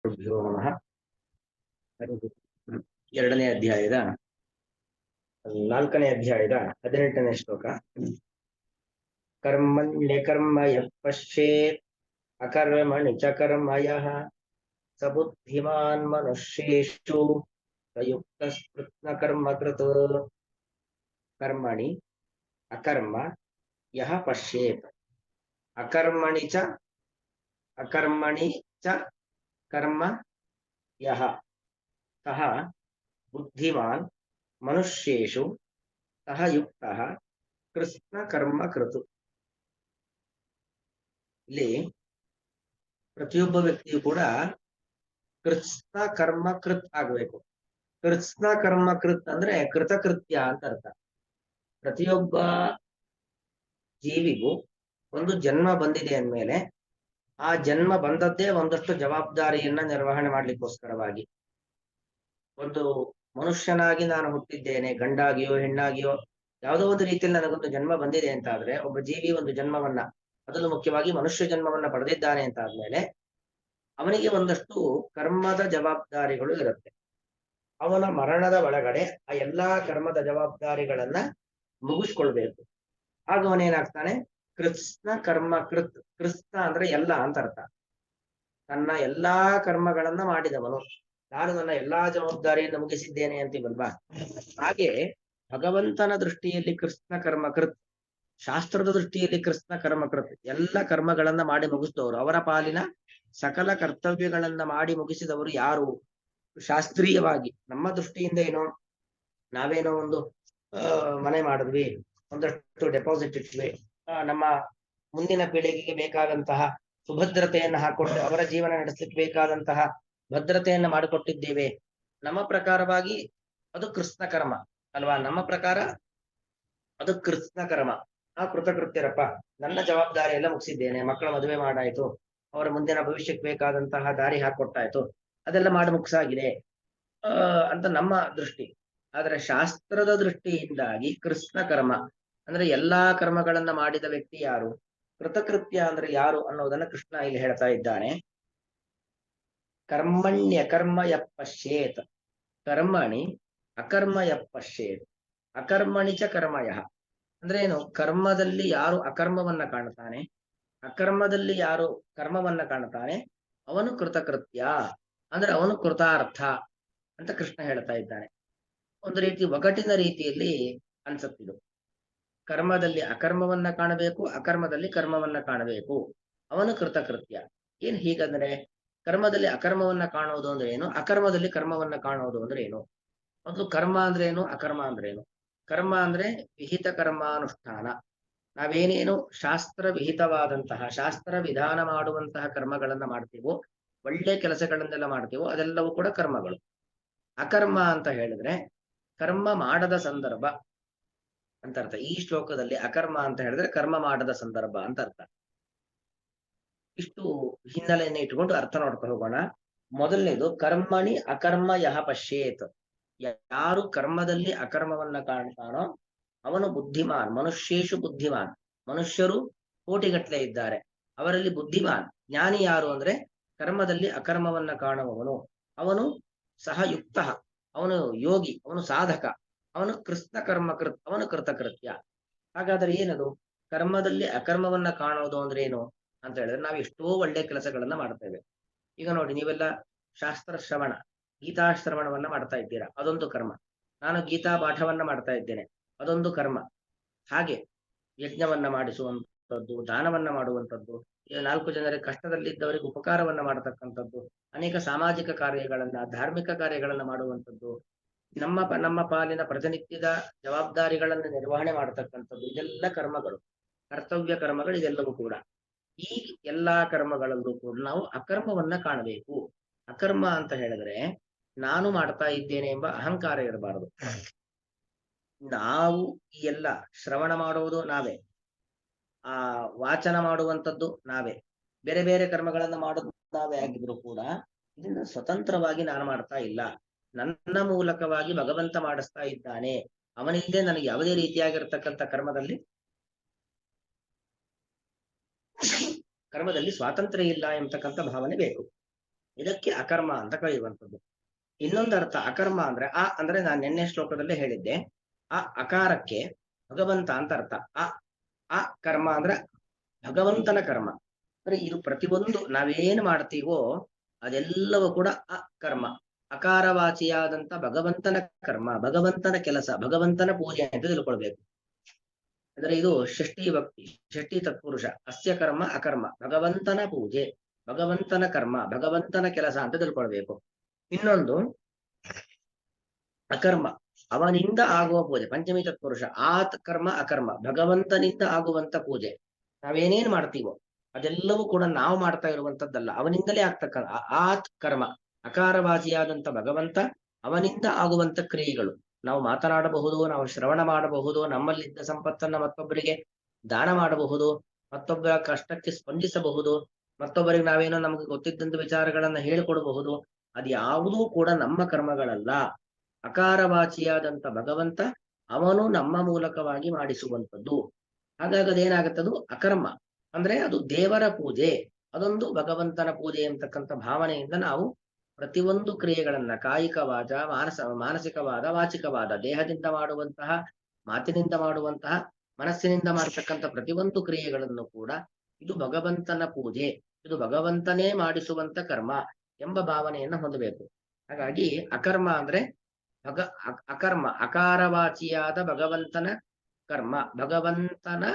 ಶ್ರೀಗುರುಭ್ಯೋ ನಮಃ. ಎರಡನೇ ಅಧ್ಯಾಯದ 4ನೇ ಅಧ್ಯಾಯದ 18ನೇ ಶ್ಲೋಕ. ಕರ್ಮಣ್ಯಕರ್ಮ ಯಃ ಪಶ್ಯೇತ್ ಅಕರ್ಮಣಿ ಚ ಕರ್ಮ ಯಃ ಸ ಬುದ್ಧಿಮಾನ್ ಮನುಷ್ಯೇಷು ಸಯುಕ್ತಸ್ಪೃತ್ನ ಕರ್ಮಕೃತ್. ಕರ್ಮಣಿ ಅಕರ್ಮ ಯಃ ಪಶ್ಯೇತ್ ಅಕರ್ಮಣಿ ಚ ಕರ್ಮ ಯಃ ಸಹ ಬುದ್ಧಿಮಾನ್ ಮನುಷ್ಯೇಷು ಸಹ ಯುಕ್ತಃ ಕೃತ್ನ ಕರ್ಮ ಕೃತು. ಇಲ್ಲಿ ಪ್ರತಿಯೊಬ್ಬ ವ್ಯಕ್ತಿಯು ಕೂಡ ಕೃತ್ನ ಕರ್ಮ ಕೃತ್ ಆಗಬೇಕು. ಕೃತ್ನ ಕರ್ಮ ಕೃತ್ ಅಂದ್ರೆ ಕೃತಕೃತ್ಯ ಅಂತ ಅರ್ಥ. ಪ್ರತಿಯೊಬ್ಬ ಜೀವಿಗೂ ಒಂದು ಜನ್ಮ ಬಂದಿದೆ ಅಂದ್ಮೇಲೆ ಆ ಜನ್ಮ ಬಂದದ್ದೇ ಒಂದಷ್ಟು ಜವಾಬ್ದಾರಿಯನ್ನ ನಿರ್ವಹಣೆ ಮಾಡ್ಲಿಕ್ಕೋಸ್ಕರವಾಗಿ. ಒಂದು ಮನುಷ್ಯನಾಗಿ ನಾನು ಹುಟ್ಟಿದ್ದೇನೆ, ಗಂಡಾಗಿಯೋ ಹೆಣ್ಣಾಗಿಯೋ ಯಾವುದೋ ಒಂದು ರೀತಿಯಲ್ಲಿ ನನಗೊಂದು ಜನ್ಮ ಬಂದಿದೆ ಅಂತ ಆದ್ರೆ, ಒಬ್ಬ ಜೀವಿ ಒಂದು ಜನ್ಮವನ್ನ, ಅದರಲ್ಲೂ ಮುಖ್ಯವಾಗಿ ಮನುಷ್ಯ ಜನ್ಮವನ್ನ ಪಡೆದಿದ್ದಾನೆ ಅಂತ ಆದ್ಮೇಲೆ ಅವನಿಗೆ ಒಂದಷ್ಟು ಕರ್ಮದ ಜವಾಬ್ದಾರಿಗಳು ಇರುತ್ತೆ. ಅವನ ಮರಣದ ಒಳಗಡೆ ಆ ಎಲ್ಲಾ ಕರ್ಮದ ಜವಾಬ್ದಾರಿಗಳನ್ನ ಮುಗಿಸ್ಕೊಳ್ಬೇಕು. ಆಗ ಅವನೇನಾಗ್ತಾನೆ, ಕೃತ್ನ ಕರ್ಮ ಕೃತ್. ಕೃತ್ನ ಅಂದ್ರೆ ಎಲ್ಲ ಅಂತ ಅರ್ಥ. ತನ್ನ ಎಲ್ಲಾ ಕರ್ಮಗಳನ್ನ ಮಾಡಿದವನು, ನಾನು ನನ್ನ ಎಲ್ಲಾ ಜವಾಬ್ದಾರಿಯನ್ನು ಮುಗಿಸಿದ್ದೇನೆ ಅಂತೀವಲ್ವಾ. ಹಾಗೆ ಭಗವಂತನ ದೃಷ್ಟಿಯಲ್ಲಿ ಕೃತ್ನ ಕರ್ಮ ಕೃತ್, ಶಾಸ್ತ್ರದ ದೃಷ್ಟಿಯಲ್ಲಿ ಕೃತ್ನ ಕರ್ಮ ಕೃತ್. ಎಲ್ಲ ಕರ್ಮಗಳನ್ನ ಮಾಡಿ ಮುಗಿಸಿದವರು, ಅವರ ಪಾಲಿನ ಸಕಲ ಕರ್ತವ್ಯಗಳನ್ನ ಮಾಡಿ ಮುಗಿಸಿದವರು ಯಾರು? ಶಾಸ್ತ್ರೀಯವಾಗಿ ನಮ್ಮ ದೃಷ್ಟಿಯಿಂದ ಏನೋ, ನಾವೇನೋ ಒಂದು ಮನೆ ಮಾಡಿದ್ವಿ, ಒಂದಷ್ಟು ಡೆಪಾಸಿಟ್ ಇಟ್ವಿ, ನಮ್ಮ ಮುಂದಿನ ಪೀಳಿಗೆಗೆ ಬೇಕಾದಂತಹ ಸುಭದ್ರತೆಯನ್ನು ಹಾಕೊಟ್ಟು ಅವರ ಜೀವನ ನಡೆಸಲಿಕ್ಕೆ ಬೇಕಾದಂತಹ ಭದ್ರತೆಯನ್ನು ಮಾಡಿಕೊಟ್ಟಿದ್ದೇವೆ. ನಮ್ಮ ಪ್ರಕಾರವಾಗಿ ಅದು ಕೃತ್ನ ಕರ್ಮ ಅಲ್ವಾ? ನಮ್ಮ ಪ್ರಕಾರ ಅದು ಕೃತ್ನ ಕರ್ಮ. ಆ ಕೃತಕೃತ್ಯರಪ್ಪ, ನನ್ನ ಜವಾಬ್ದಾರಿ ಎಲ್ಲ ಮುಗಿಸಿದ್ದೇನೆ, ಮಕ್ಕಳ ಮದುವೆ ಮಾಡಾಯ್ತು, ಅವರ ಮುಂದಿನ ಭವಿಷ್ಯಕ್ಕೆ ಬೇಕಾದಂತಹ ದಾರಿ ಹಾಕೊಟ್ಟಾಯ್ತು, ಅದೆಲ್ಲ ಮಾಡಿ ಮುಗಿಸಾಗಿದೆ ಅಂತ ನಮ್ಮ ದೃಷ್ಟಿ. ಆದ್ರೆ ಶಾಸ್ತ್ರದ ದೃಷ್ಟಿಯಿಂದಾಗಿ ಕೃತ್ನ ಕರ್ಮ ಅಂದ್ರೆ ಎಲ್ಲಾ ಕರ್ಮಗಳನ್ನ ಮಾಡಿದ ವ್ಯಕ್ತಿ ಯಾರು, ಕೃತಕೃತ್ಯ ಅಂದ್ರೆ ಯಾರು ಅನ್ನೋದನ್ನ ಕೃಷ್ಣ ಇಲ್ಲಿ ಹೇಳ್ತಾ ಇದ್ದಾನೆ. ಕರ್ಮಣ್ಯ ಕರ್ಮ ಯಃ ಪಶ್ಯೇತ್, ಕರ್ಮಣಿ ಅಕರ್ಮ ಯಃ ಪಶ್ಯೇತ್ ಅಕರ್ಮಣಿ ಚ ಕರ್ಮಯಃ. ಅಂದ್ರೆ ಏನು? ಕರ್ಮದಲ್ಲಿ ಯಾರು ಅಕರ್ಮವನ್ನ ಕಾಣ್ತಾನೆ, ಅಕರ್ಮದಲ್ಲಿ ಯಾರು ಕರ್ಮವನ್ನ ಕಾಣ್ತಾನೆ, ಅವನು ಕೃತಕೃತ್ಯ ಅಂದ್ರೆ ಅವನು ಕೃತಾರ್ಥ ಅಂತ ಕೃಷ್ಣ ಹೇಳ್ತಾ ಇದ್ದಾನೆ. ಒಂದು ರೀತಿ ಒಗಟಿನ ರೀತಿಯಲ್ಲಿ ಅನ್ಸತ್ತಿದು. ಕರ್ಮದಲ್ಲಿ ಅಕರ್ಮವನ್ನ ಕಾಣಬೇಕು, ಅಕರ್ಮದಲ್ಲಿ ಕರ್ಮವನ್ನ ಕಾಣಬೇಕು, ಅವನು ಕೃತಕೃತ್ಯ. ಏನ್ ಹೀಗಂದ್ರೆ, ಕರ್ಮದಲ್ಲಿ ಅಕರ್ಮವನ್ನ ಕಾಣುವುದು ಅಂದ್ರೆ ಏನು, ಅಕರ್ಮದಲ್ಲಿ ಕರ್ಮವನ್ನ ಕಾಣುವುದು ಅಂದ್ರೆ ಏನು? ಮೊದಲು ಕರ್ಮ ಅಂದ್ರೆ ಏನು, ಅಕರ್ಮ ಅಂದ್ರೆ ಏನು? ಕರ್ಮ ಅಂದ್ರೆ ವಿಹಿತ ಕರ್ಮಾನುಷ್ಠಾನ. ನಾವೇನೇನು ಶಾಸ್ತ್ರ ವಿಹಿತವಾದಂತಹ, ಶಾಸ್ತ್ರ ವಿಧಾನ ಮಾಡುವಂತಹ ಕರ್ಮಗಳನ್ನ ಮಾಡ್ತೀವೋ, ಒಳ್ಳೆ ಕೆಲಸಗಳನ್ನೆಲ್ಲ ಮಾಡ್ತೀವೋ, ಅದೆಲ್ಲವೂ ಕೂಡ ಕರ್ಮಗಳು. ಅಕರ್ಮ ಅಂತ ಹೇಳಿದ್ರೆ ಕರ್ಮ ಮಾಡದ ಸಂದರ್ಭ ಅಂತ ಅರ್ಥ. ಈ ಶ್ಲೋಕದಲ್ಲಿ ಅಕರ್ಮ ಅಂತ ಹೇಳಿದ್ರೆ ಕರ್ಮ ಮಾಡದ ಸಂದರ್ಭ ಅಂತ ಅರ್ಥ. ಇಷ್ಟು ಹಿನ್ನೆಲೆಯನ್ನು ಇಟ್ಕೊಂಡು ಅರ್ಥ ನೋಡ್ಕೊಂಡು ಹೋಗೋಣ. ಮೊದಲನೇದು, ಕರ್ಮಣಿ ಅಕರ್ಮ ಯಃ ಪಶ್ಯೇತ್. ಯಾರು ಕರ್ಮದಲ್ಲಿ ಅಕರ್ಮವನ್ನ ಕಾಣ್ತಾನೋ ಅವನು ಬುದ್ಧಿಮಾನ್. ಮನುಷ್ಯೇಶು ಬುದ್ಧಿಮಾನ್, ಮನುಷ್ಯರು ಕೋಟಿಗಟ್ಟಲೆ ಇದ್ದಾರೆ, ಅವರಲ್ಲಿ ಬುದ್ಧಿಮಾನ್ ಜ್ಞಾನಿ ಯಾರು ಅಂದ್ರೆ ಕರ್ಮದಲ್ಲಿ ಅಕರ್ಮವನ್ನ ಕಾಣುವವನು. ಅವನು ಸಹ ಯುಕ್ತ, ಅವನು ಯೋಗಿ, ಅವನು ಸಾಧಕ, ಅವನು ಕೃತ್ನ ಕರ್ಮ ಕೃತ್, ಅವನು ಕೃತಕೃತ್ಯ. ಹಾಗಾದ್ರೆ ಏನದು ಕರ್ಮದಲ್ಲಿ ಅಕರ್ಮವನ್ನ ಕಾಣೋದು ಅಂದ್ರೆ ಏನು ಅಂತ ಹೇಳಿದ್ರೆ, ನಾವು ಎಷ್ಟೋ ಒಳ್ಳೆ ಕೆಲಸಗಳನ್ನ ಮಾಡ್ತೇವೆ. ಈಗ ನೋಡಿ, ನೀವೆಲ್ಲ ಶಾಸ್ತ್ರ ಶ್ರವಣ, ಗೀತಾಶ್ರವಣವನ್ನ ಮಾಡ್ತಾ ಇದ್ದೀರಾ, ಅದೊಂದು ಕರ್ಮ. ನಾನು ಗೀತಾ ಪಾಠವನ್ನ ಮಾಡ್ತಾ ಇದ್ದೇನೆ, ಅದೊಂದು ಕರ್ಮ. ಹಾಗೆ ಯಜ್ಞವನ್ನ ಮಾಡಿಸುವಂಥದ್ದು, ದಾನವನ್ನ ಮಾಡುವಂಥದ್ದು, 4 ಜನರಿಗೆ ಕಷ್ಟದಲ್ಲಿದ್ದವರಿಗೆ ಉಪಕಾರವನ್ನ ಮಾಡತಕ್ಕಂಥದ್ದು, ಅನೇಕ ಸಾಮಾಜಿಕ ಕಾರ್ಯಗಳನ್ನ, ಧಾರ್ಮಿಕ ಕಾರ್ಯಗಳನ್ನ ಮಾಡುವಂಥದ್ದು, ನಮ್ಮ ಪಾಲಿನ ಪ್ರತಿನಿತ್ಯದ ಜವಾಬ್ದಾರಿಗಳನ್ನು ನಿರ್ವಹಣೆ ಮಾಡತಕ್ಕಂಥದ್ದು, ಇದೆಲ್ಲ ಕರ್ಮಗಳು, ಕರ್ತವ್ಯ ಕರ್ಮಗಳು. ಇದೆಲ್ಲವೂ ಕೂಡ, ಈ ಎಲ್ಲಾ ಕರ್ಮಗಳಲ್ಲೂ ಕೂಡ ನಾವು ಅಕರ್ಮವನ್ನ ಕಾಣಬೇಕು. ಅಕರ್ಮ ಅಂತ ಹೇಳಿದ್ರೆ ನಾನು ಮಾಡ್ತಾ ಇದ್ದೇನೆ ಎಂಬ ಅಹಂಕಾರ ಇರಬಾರದು. ನಾವು ಈ ಎಲ್ಲ ಶ್ರವಣ ಮಾಡುವುದು ನಾವೇ, ಆ ವಾಚನ ಮಾಡುವಂಥದ್ದು ನಾವೇ, ಬೇರೆ ಬೇರೆ ಕರ್ಮಗಳನ್ನ ಮಾಡೋದು ನಾವೇ ಆಗಿದ್ರು ಕೂಡ ಇದನ್ನ ಸ್ವತಂತ್ರವಾಗಿ ನಾನು ಮಾಡ್ತಾ ಇಲ್ಲ. ನನ್ನ ಮೂಲಕವಾಗಿ ಭಗವಂತ ಮಾಡಿಸ್ತಾ ಇದ್ದಾನೆ. ಅವನಿಂದ ನನಗೆ ಯಾವುದೇ ರೀತಿಯಾಗಿರ್ತಕ್ಕಂಥ ಕರ್ಮದಲ್ಲಿ ಸ್ವಾತಂತ್ರ್ಯ ಇಲ್ಲ ಎಂಬತಕ್ಕಂಥ ಭಾವನೆ ಬೇಕು. ಇದಕ್ಕೆ ಅಕರ್ಮ ಅಂತ ಕರೆಯುವಂಥದ್ದು. ಇನ್ನೊಂದು ಅರ್ಥ ಅಕರ್ಮ ಅಂದ್ರೆ ಅಂದ್ರೆ ನಾನು ನಿನ್ನೆ ಶ್ಲೋಕದಲ್ಲೇ ಹೇಳಿದ್ದೆ, ಅಕಾರಕ್ಕೆ ಭಗವಂತ ಅಂತ ಅರ್ಥ. ಆ ಕರ್ಮ ಅಂದ್ರೆ ಭಗವಂತನ ಕರ್ಮ. ಅಂದ್ರೆ ಇದು ಪ್ರತಿಯೊಂದು ನಾವೇನು ಮಾಡ್ತೀವೋ ಅದೆಲ್ಲವೂ ಕೂಡ ಅಕರ್ಮ, ಅಕಾರವಾಚಿಯಾದಂತ ಭಗವಂತನ ಕರ್ಮ, ಭಗವಂತನ ಕೆಲಸ, ಭಗವಂತನ ಪೂಜೆ ಅಂತ ತಿಳ್ಕೊಳ್ಬೇಕು. ಅಂದ್ರೆ ಇದು ಷಷ್ಠಿ ಭಕ್ತಿ, ಷಷ್ಠಿ ತತ್ಪುರುಷ. ಅಸ್ಯ ಕರ್ಮ ಅಕರ್ಮ, ಭಗವಂತನ ಪೂಜೆ, ಭಗವಂತನ ಕರ್ಮ, ಭಗವಂತನ ಕೆಲಸ ಅಂತ ತಿಳ್ಕೊಳ್ಬೇಕು. ಇನ್ನೊಂದು ಅಕರ್ಮ, ಅವನಿಂದ ಆಗುವ ಪೂಜೆ, ಪಂಚಮಿ ತತ್ಪುರುಷ. ಕರ್ಮ ಅಕರ್ಮ, ಭಗವಂತನಿಂದ ಆಗುವಂತ ಪೂಜೆ. ನಾವೇನೇನ್ ಮಾಡ್ತೀವೋ ಅದೆಲ್ಲವೂ ಕೂಡ ನಾವು ಮಾಡ್ತಾ ಇರುವಂತದ್ದಲ್ಲ, ಅವನಿಂದಲೇ ಆಗ್ತಕ್ಕಂಥ ಕರ್ಮ, ಅಕಾರವಾಸಿಯಾದಂತ ಭಗವಂತ, ಅವನಿಂದ ಆಗುವಂತ ಕ್ರಿಯೆಗಳು. ನಾವು ಮಾತನಾಡಬಹುದು, ನಾವು ಶ್ರವಣ ಮಾಡಬಹುದು, ನಮ್ಮಲ್ಲಿದ್ದ ಸಂಪತ್ತನ್ನ ಮತ್ತೊಬ್ಬರಿಗೆ ದಾನ ಮಾಡಬಹುದು, ಮತ್ತೊಬ್ಬರ ಕಷ್ಟಕ್ಕೆ ಸ್ಪಂದಿಸಬಹುದು, ಮತ್ತೊಬ್ಬರಿಗೆ ನಾವೇನೋ ನಮ್ಗೆ ಗೊತ್ತಿದ್ದಂತ ವಿಚಾರಗಳನ್ನ ಹೇಳಿಕೊಡಬಹುದು. ಅದು ಯಾವುದೂ ಕೂಡ ನಮ್ಮ ಕರ್ಮಗಳಲ್ಲ. ಅಕಾರವಾಚಿಯಾದಂತ ಭಗವಂತ ಅವನು ನಮ್ಮ ಮೂಲಕವಾಗಿ ಮಾಡಿಸುವಂಥದ್ದು. ಹಾಗಾಗಿ ಅದೇನಾಗುತ್ತದು ಅಕರ್ಮ. ಅಂದ್ರೆ ಅದು ದೇವರ ಪೂಜೆ, ಅದೊಂದು ಭಗವಂತನ ಪೂಜೆ ಎಂಬತಕ್ಕಂಥ ಭಾವನೆಯಿಂದ ನಾವು ಪ್ರತಿಯೊಂದು ಕ್ರಿಯೆಗಳನ್ನ ಕಾಯಿಕವಾದ, ಮಾನಸಿಕವಾದ, ವಾಚಿಕವಾದ, ದೇಹದಿಂದ ಮಾಡುವಂತಹ, ಮಾತಿನಿಂದ ಮಾಡುವಂತಹ, ಮನಸ್ಸಿನಿಂದ ಮಾಡತಕ್ಕಂಥ ಪ್ರತಿಯೊಂದು ಕ್ರಿಯೆಗಳನ್ನು ಕೂಡ ಇದು ಭಗವಂತನ ಪೂಜೆ, ಇದು ಭಗವಂತನೇ ಮಾಡಿಸುವಂತ ಕರ್ಮ ಎಂಬ ಭಾವನೆಯನ್ನ ಹೊಂದಬೇಕು. ಹಾಗಾಗಿ ಅಕರ್ಮ ಅಂದ್ರೆ ಅಕರ್ಮ, ಅಕಾರವಾಚಿಯಾದ ಭಗವಂತನ ಕರ್ಮ, ಭಗವಂತನ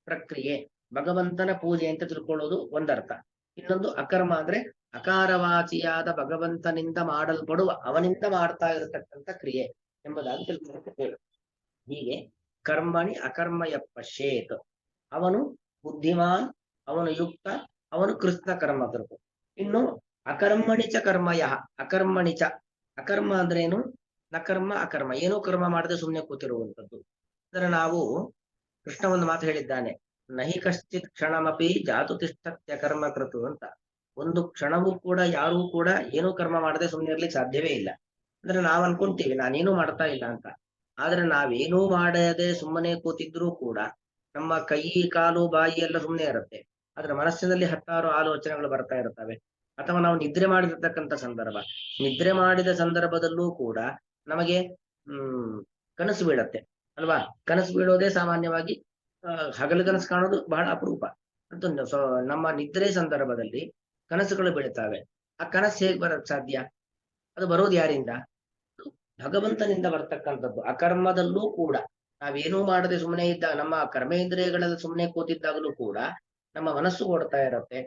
ಪ್ರಕ್ರಿಯೆ, ಭಗವಂತನ ಪೂಜೆ ಅಂತ ತಿಳ್ಕೊಳ್ಳೋದು ಒಂದರ್ಥ. ಇನ್ನೊಂದು ಅಕರ್ಮ ಅಂದ್ರೆ ಅಕಾರವಾಚಿಯಾದ ಭಗವಂತನಿಂದ ಮಾಡಲ್ಪಡುವ, ಅವನಿಂದ ಮಾಡ್ತಾ ಇರತಕ್ಕಂಥ ಕ್ರಿಯೆ ಎಂಬುದಾಗಿ ತಿಳ್ಕೊಳ್ಳುತ್ತೆ. ಹೀಗೆ ಕರ್ಮಣಿ ಅಕರ್ಮ ಪಶ್ಯೇತ್, ಅವನು ಬುದ್ಧಿಮಾನ್, ಅವನು ಯುಕ್ತ, ಅವನು ಕೃಷ್ಣ ಕರ್ಮ ಕೃತ. ಇನ್ನು ಅಕರ್ಮಣಿಚ ಕರ್ಮಯ, ಅಕರ್ಮಣಿಚ, ಅಕರ್ಮ ಅಂದ್ರೆ ಏನು? ನಕರ್ಮ ಅಕರ್ಮ, ಏನೋ ಕರ್ಮ ಮಾಡದೆ ಸುಮ್ಮನೆ ಕೂತಿರುವಂಥದ್ದು. ಅಂದ್ರೆ ನಾವು ಕೃಷ್ಣ ಒಂದು ಮಾತು ಹೇಳಿದ್ದಾನೆ, ನಹಿ ಕಶ್ಚಿತ್ ಕ್ಷಣಮಪಿ ಜಾತು ತಿಷ್ಠತ್ಯ ಕರ್ಮ ಕೃತು ಅಂತ. ಒಂದು ಕ್ಷಣವೂ ಕೂಡ ಯಾರೂ ಕೂಡ ಏನೂ ಕರ್ಮ ಮಾಡದೆ ಸುಮ್ಮನೆ ಇರ್ಲಿಕ್ಕೆ ಸಾಧ್ಯವೇ ಇಲ್ಲ. ಅಂದ್ರೆ ನಾವ್ ಅನ್ಕೊಂತೀವಿ ನಾನೇನು ಮಾಡ್ತಾ ಇಲ್ಲ ಅಂತ. ಆದ್ರೆ ನಾವೇನೂ ಮಾಡದೆ ಸುಮ್ಮನೆ ಕೂತಿದ್ರೂ ಕೂಡ ನಮ್ಮ ಕೈ ಕಾಲು ಬಾಯಿ ಎಲ್ಲ ಸುಮ್ಮನೆ ಇರುತ್ತೆ, ಆದ್ರೆ ಮನಸ್ಸಿನಲ್ಲಿ ಹತ್ತಾರು ಆಲೋಚನೆಗಳು ಬರ್ತಾ ಇರ್ತವೆ. ಅಥವಾ ನಾವು ನಿದ್ರೆ ಮಾಡಿರ್ತಕ್ಕಂಥ ಸಂದರ್ಭ, ನಿದ್ರೆ ಮಾಡಿದ ಸಂದರ್ಭದಲ್ಲೂ ಕೂಡ ನಮಗೆ ಕನಸು ಬೀಳತ್ತೆ ಅಲ್ವಾ? ಕನಸು ಬೀಳೋದೇ ಸಾಮಾನ್ಯವಾಗಿ ಹಗಲು ಕನಸು ಕಾಣೋದು ಬಹಳ ಅಪರೂಪ. ಅಂತ ನಮ್ಮ ನಿದ್ರೆ ಸಂದರ್ಭದಲ್ಲಿ ಕನಸುಗಳು ಬೀಳ್ತಾವೆ. ಆ ಕನಸು ಹೇಗೆ ಬರಕ್ ಸಾಧ್ಯ? ಅದು ಬರೋದು ಯಾರಿಂದ? ಭಗವಂತನಿಂದ ಬರ್ತಕ್ಕಂಥದ್ದು. ಅಕರ್ಮದಲ್ಲೂ ಕೂಡ ನಾವೇನೂ ಮಾಡದೆ ಸುಮ್ಮನೆ ಇದ್ದಾಗ, ನಮ್ಮ ಕರ್ಮೇಂದ್ರಿಯಗಳಲ್ಲಿ ಸುಮ್ಮನೆ ಕೂತಿದ್ದಾಗಲೂ ಕೂಡ ನಮ್ಮ ಮನಸ್ಸು ಓಡ್ತಾ ಇರುತ್ತೆ.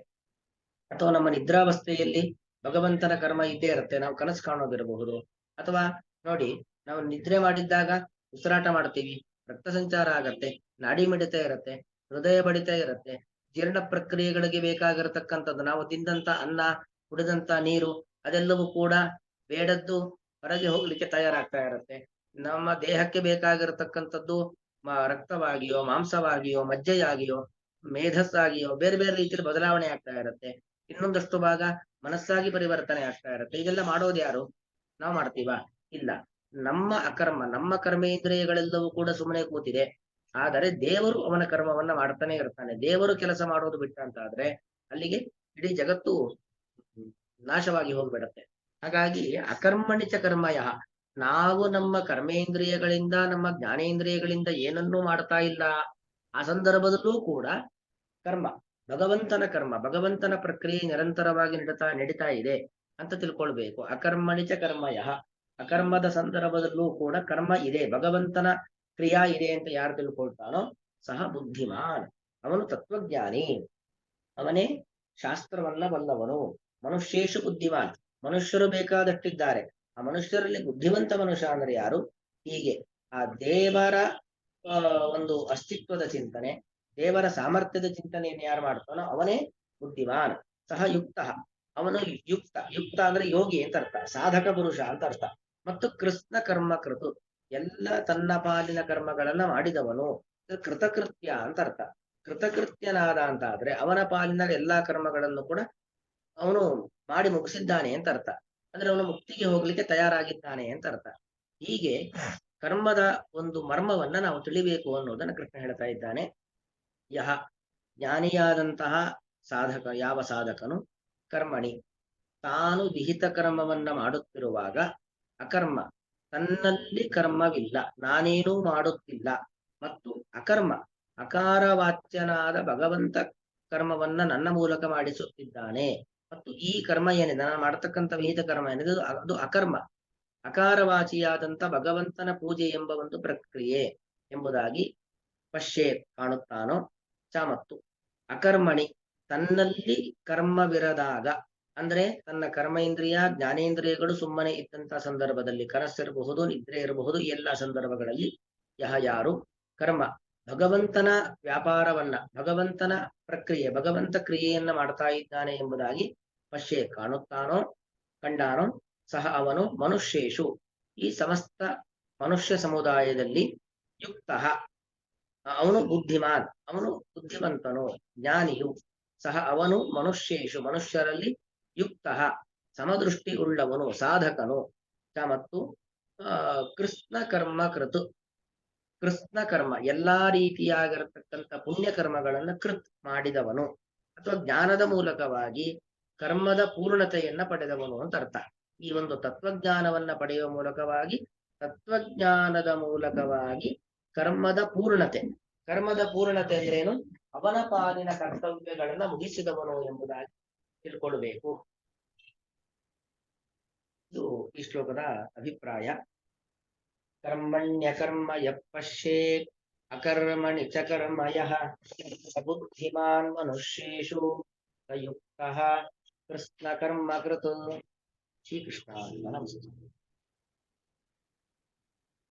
ಅಥವಾ ನಮ್ಮ ನಿದ್ರಾವಸ್ಥೆಯಲ್ಲಿ ಭಗವಂತನ ಕರ್ಮ ಇದ್ದೇ ಇರುತ್ತೆ. ನಾವು ಕನಸು ಕಾಣೋದಿರಬಹುದು. ಅಥವಾ ನೋಡಿ, ನಾವು ನಿದ್ರೆ ಮಾಡಿದ್ದಾಗ ಉಸಿರಾಟ ಮಾಡ್ತೀವಿ, ರಕ್ತ ಸಂಚಾರ ಆಗತ್ತೆ, ನಾಡಿ ಮಿಡಿತ ಇರುತ್ತೆ, ಹೃದಯ ಬಡಿತ ಇರುತ್ತೆ, ಜೀರ್ಣ ಪ್ರಕ್ರಿಯೆಗಳಿಗೆ ಬೇಕಾಗಿರತಕ್ಕಂಥದ್ದು, ನಾವು ತಿಂದಂತ ಅನ್ನ, ಕುಡಿದಂತ ನೀರು ಅದೆಲ್ಲವೂ ಕೂಡ ಬೇಡದ್ದು ಹೊರಗೆ ಹೋಗ್ಲಿಕ್ಕೆ ತಯಾರಾಗ್ತಾ ಇರುತ್ತೆ. ನಮ್ಮ ದೇಹಕ್ಕೆ ಬೇಕಾಗಿರತಕ್ಕಂಥದ್ದು ರಕ್ತವಾಗಿಯೋ, ಮಾಂಸವಾಗಿಯೋ, ಮಜ್ಜೆಯಾಗಿಯೋ, ಮೇಧಸ್ಸಾಗಿಯೋ ಬೇರೆ ಬೇರೆ ರೀತಿಯಲ್ಲಿ ಬದಲಾವಣೆ ಆಗ್ತಾ ಇರುತ್ತೆ. ಇನ್ನೊಂದಷ್ಟು ಭಾಗ ಮನಸ್ಸಾಗಿ ಪರಿವರ್ತನೆ ಆಗ್ತಾ ಇರುತ್ತೆ. ಇದೆಲ್ಲ ಮಾಡೋದು ಯಾರು? ನಾವು ಮಾಡ್ತೀವಾ? ಇಲ್ಲ. ನಮ್ಮ ಅಕರ್ಮ, ನಮ್ಮ ಕರ್ಮೇಂದ್ರಿಯಗಳೆಲ್ಲವೂ ಕೂಡ ಸುಮ್ಮನೆ ಕೂತಿದೆ. ಆದರೆ ದೇವರು ಅವನ ಕರ್ಮವನ್ನ ಮಾಡ್ತಾನೆ ಇರ್ತಾನೆ. ದೇವರು ಕೆಲಸ ಮಾಡೋದು ಬಿಟ್ಟ ಅಂತ ಆದ್ರೆ ಅಲ್ಲಿಗೆ ಇಡೀ ಜಗತ್ತು ನಾಶವಾಗಿ ಹೋಗ್ಬಿಡತ್ತೆ. ಹಾಗಾಗಿ ಅಕರ್ಮಣಿಚ ಕರ್ಮಯ, ನಾವು ನಮ್ಮ ಕರ್ಮೇಂದ್ರಿಯಗಳಿಂದ, ನಮ್ಮ ಜ್ಞಾನೇಂದ್ರಿಯಗಳಿಂದ ಏನನ್ನೂ ಮಾಡ್ತಾ ಇಲ್ಲ. ಆ ಸಂದರ್ಭದಲ್ಲೂ ಕೂಡ ಕರ್ಮ, ಭಗವಂತನ ಕರ್ಮ, ಭಗವಂತನ ಪ್ರಕ್ರಿಯೆ ನಿರಂತರವಾಗಿ ನಡೀತಾ ಇದೆ ಅಂತ ತಿಳ್ಕೊಳ್ಬೇಕು. ಅಕರ್ಮಣಿಚ ಕರ್ಮಯ, ಅಕರ್ಮದ ಸಂದರ್ಭದಲ್ಲೂ ಕೂಡ ಕರ್ಮ ಇದೆ, ಭಗವಂತನ ಕ್ರಿಯಾ ಇದೆ ಅಂತ ಯಾರು ತಿಳ್ಕೊಳ್ತಾನೋ ಸಹ ಬುದ್ಧಿಮಾನ್, ಅವನು ತತ್ವಜ್ಞಾನಿ, ಅವನೇ ಶಾಸ್ತ್ರವನ್ನ ಬಲ್ಲವನು. ಮನುಷ್ಯೇಶು ಬುದ್ಧಿಮಾನ್, ಮನುಷ್ಯರು ಬೇಕಾದಷ್ಟಿದ್ದಾರೆ. ಆ ಮನುಷ್ಯರಲ್ಲಿ ಬುದ್ಧಿವಂತ ಮನುಷ್ಯ ಅಂದ್ರೆ ಯಾರು? ಹೀಗೆ ಆ ದೇವರ ಒಂದು ಅಸ್ತಿತ್ವದ ಚಿಂತನೆ, ದೇವರ ಸಾಮರ್ಥ್ಯದ ಚಿಂತನೆಯನ್ನು ಯಾರು ಮಾಡ್ತಾನೋ ಅವನೇ ಬುದ್ಧಿಮಾನ್. ಸಹ ಯುಕ್ತ, ಅವನು ಯುಕ್ತ, ಯುಕ್ತ ಅಂದ್ರೆ ಯೋಗಿ ಅಂತ ಅರ್ಥ, ಸಾಧಕ ಪುರುಷ ಅಂತ ಅರ್ಥ. ಮತ್ತು ಕೃಷ್ಣ ಕರ್ಮ ಕೃತು, ಎಲ್ಲ ತನ್ನ ಪಾಲಿನ ಕರ್ಮಗಳನ್ನ ಮಾಡಿದವನು, ಕೃತಕೃತ್ಯ ಅಂತ ಅರ್ಥ. ಕೃತಕೃತ್ಯನಾದ ಅಂತ ಆದ್ರೆ ಅವನ ಪಾಲಿನ ಎಲ್ಲಾ ಕರ್ಮಗಳನ್ನು ಕೂಡ ಅವನು ಮಾಡಿ ಮುಗಿಸಿದ್ದಾನೆ ಅಂತ ಅರ್ಥ. ಅಂದ್ರೆ ಅವನು ಮುಕ್ತಿಗೆ ಹೋಗ್ಲಿಕ್ಕೆ ತಯಾರಾಗಿದ್ದಾನೆ ಅಂತ ಅರ್ಥ. ಹೀಗೆ ಕರ್ಮದ ಒಂದು ಮರ್ಮವನ್ನ ನಾವು ತಿಳಿಬೇಕು ಅನ್ನೋದನ್ನ ಕೃಷ್ಣ ಹೇಳ್ತಾ ಇದ್ದಾನೆ. ಯಹ, ಜ್ಞಾನಿಯಾದಂತಹ ಸಾಧಕ, ಯಾವ ಸಾಧಕನು ಕರ್ಮಣಿ, ತಾನು ವಿಹಿತ ಕರ್ಮವನ್ನ ಮಾಡುತ್ತಿರುವಾಗ ಅಕರ್ಮ, ತನ್ನಲ್ಲಿ ಕರ್ಮವಿಲ್ಲ, ನಾನೇನೂ ಮಾಡುತ್ತಿಲ್ಲ, ಮತ್ತು ಅಕರ್ಮ, ಅಕಾರವಾಚ್ಯನಾದ ಭಗವಂತ ಕರ್ಮವನ್ನ ನನ್ನ ಮೂಲಕ ಮಾಡಿಸುತ್ತಿದ್ದಾನೆ. ಮತ್ತು ಈ ಕರ್ಮ ಏನಿದೆ, ನಾನು ಮಾಡತಕ್ಕಂಥ ವಿಹಿತ ಕರ್ಮ ಏನಿದೆ ಅದು ಅಕರ್ಮ, ಅಕಾರವಾಚಿಯಾದಂಥ ಭಗವಂತನ ಪೂಜೆ ಎಂಬ ಒಂದು ಪ್ರಕ್ರಿಯೆ ಎಂಬುದಾಗಿ ಪಶ್ಯೇತ್ ಕಾಣುತ್ತಾನೋ. ಚ ಮತ್ತು ಅಕರ್ಮಣಿ, ತನ್ನಲ್ಲಿ ಕರ್ಮವಿರದಾಗ, ಅಂದ್ರೆ ತನ್ನ ಕರ್ಮೇಂದ್ರಿಯ ಜ್ಞಾನೇಂದ್ರಿಯಗಳು ಸುಮ್ಮನೆ ಇದ್ದಂತಹ ಸಂದರ್ಭದಲ್ಲಿ, ಕನಸಿರಬಹುದು, ನಿದ್ರೆ ಇರಬಹುದು, ಎಲ್ಲ ಸಂದರ್ಭಗಳಲ್ಲಿ ಯಾರು ಕರ್ಮ ಭಗವಂತನ ವ್ಯಾಪಾರವನ್ನ, ಭಗವಂತನ ಪ್ರಕ್ರಿಯೆ, ಭಗವಂತ ಕ್ರಿಯೆಯನ್ನ ಮಾಡ್ತಾ ಇದ್ದಾನೆ ಎಂಬುದಾಗಿ ಪಶ್ಯೆ ಕಾಣುತ್ತಾನೋ, ಕಂಡಾನೋ, ಸಹ ಅವನು ಮನುಷ್ಯೇಶು, ಈ ಸಮಸ್ತ ಮನುಷ್ಯ ಸಮುದಾಯದಲ್ಲಿ ಯುಕ್ತ, ಅವನು ಬುದ್ಧಿಮಾನ್, ಅವನು ಬುದ್ಧಿವಂತನು, ಜ್ಞಾನಿಯು, ಸಹ ಅವನು ಮನುಷ್ಯೇಶು, ಮನುಷ್ಯರಲ್ಲಿ ಯುಕ್ತ, ಸಮದೃಷ್ಟಿ ಉಳ್ಳವನು, ಸಾಧಕನು. ಮತ್ತು ಕೃಷ್ಣ ಕರ್ಮ ಕೃತು, ಕೃಷ್ಣ ಕರ್ಮ ಎಲ್ಲಾ ರೀತಿಯಾಗಿರತಕ್ಕಂಥ ಪುಣ್ಯ ಕರ್ಮಗಳನ್ನ ಕೃತ್ ಮಾಡಿದವನು, ಅಥವಾ ಜ್ಞಾನದ ಮೂಲಕವಾಗಿ ಕರ್ಮದ ಪೂರ್ಣತೆಯನ್ನ ಪಡೆದವನು ಅಂತ ಅರ್ಥ. ಈ ಒಂದು ತತ್ವಜ್ಞಾನವನ್ನ ಪಡೆಯುವ ಮೂಲಕವಾಗಿ, ತತ್ವಜ್ಞಾನದ ಮೂಲಕವಾಗಿ ಕರ್ಮದ ಪೂರ್ಣತೆ, ಕರ್ಮದ ಪೂರ್ಣತೆ ಅಂದ್ರೇನು, ಅವನ ಪಾಲಿನ ಕರ್ತವ್ಯಗಳನ್ನ ಮುಗಿಸಿದವನು ಎಂಬುದಾಗಿ ತಿಳ್ಕೊಳ್ಬೇಕು. ಇದು ಈ ಶ್ಲೋಕದ ಅಭಿಪ್ರಾಯ. ಕರ್ಮಣ್ಯಕರ್ಮ ಯಪಶ್ಯೇತ್ ಅಕರ್ಮಣಿ ಚ ಕರ್ಮಯಃ ಬುದ್ಧಿಮಾನ್ ಮನುಷ್ಯೇಷು ಸ ಯುಕ್ತಃ ಕೃಷ್ಣ ಕರ್ಮ ಕೃತ್. ಶ್ರೀಕೃಷ್ಣ ನಮಸ್ತೆ.